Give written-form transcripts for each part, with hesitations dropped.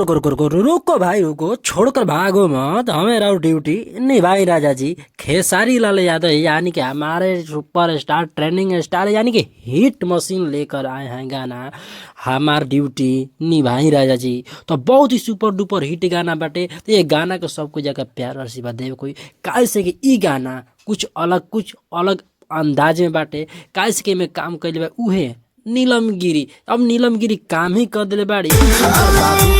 रुको भाई रुको, छोड़कर भागो मत, हमें रहो ड्यूटी निभाई राजा जी। खेसारी लाल यादव यानी कि हमारे सुपर स्टार ट्रेंडिंग स्टार यानी कि हिट मशीन लेकर आए हैं गाना हमार ड्यूटी निभाई राजा जी। तो बहुत ही सुपर डुपर हिट गाना बाटे। तो ये गाना को सबको जाकर प्यार आशीर्वाद देवे कोई, काहे से कि ई गाना कुछ अलग अंदाज में बाटे। काहे से कि में काम कैले बा उहे नीलम गिरी। अब नीलम गिरी काम ही कर दिले बाड़ी, उनकर बाबू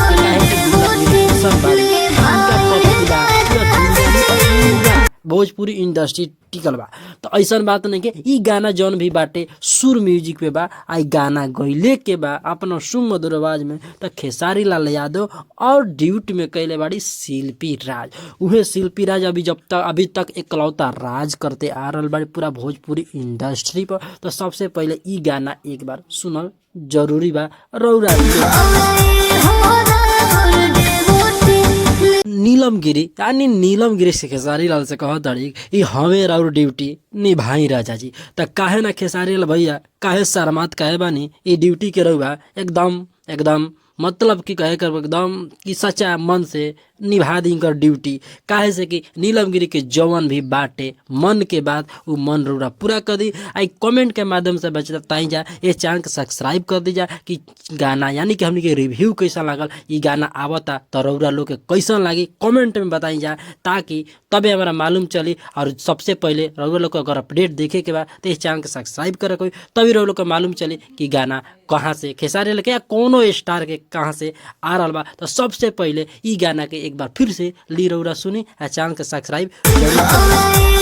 काहे कि नीलम गिरी सब बाड़ी, उनका पपुला पूरा दुनिया में भोजपुरी इंडस्ट्री टिकल बा। तो ऐसा बात नहीं के ई गाना जौन भी बाटे सुर म्यूजिक पे बा, आई गाना गईले के बा अपना सुमधुर आवाज में। तो खेसारी लाल यादव और ड्यूट में कैले बाड़ी शिल्पी राज। उहे शिल्पी राज अभी तक एकलौता राज करते आ रहल बाड़ी पूरा भोजपुरी इंडस्ट्री पर। तो सबसे पहले ई गाना एक बार सुनल जरूरी बा। रौरा नीलम गिरी यानी नीलम गिरी से खेसारी लाल से कह तड़ी ई हमें राउर ड्यूटी निभाई राजा जी। त काहे ना खेसारी लाल भैया काहे शर्मात काहे बानी, ई ड्यूटी के रहुआ एकदम मतलब कि कहे कर एकदम कि सच्चा मन से निभा दी कर ड्यूटी। काहे से कि नीलम गिरी के जवन भी बाटे मन के बात वो मन रौरा पूरा कर दी। आई कमेंट के माध्यम से बताई जा, ये चैनल को सब्सक्राइब कर दी जा कि गाना यानी कि हमने के रिव्यू कैसा लागल, ये गाना आवता तो रौरा लोग के कैसन लागी कमेंट में बताई जा, ताकि तबे हमारा मालूम चली। और सबसे पहले रौरा लोग को अगर अपडेट देखे के बाद तो इस चैनल को सब्सक्राइब करे कोई, तभी रौरा लोग को मालूम चली कि गाना कहाँ से खेसारी लाल के या कोनो स्टार के कहाँ से आ रहा बा। तो सबसे पहले ई गाना के एक बार फिर से ली रौरा सुनी, चैनल के सब्सक्राइब जरूर करी।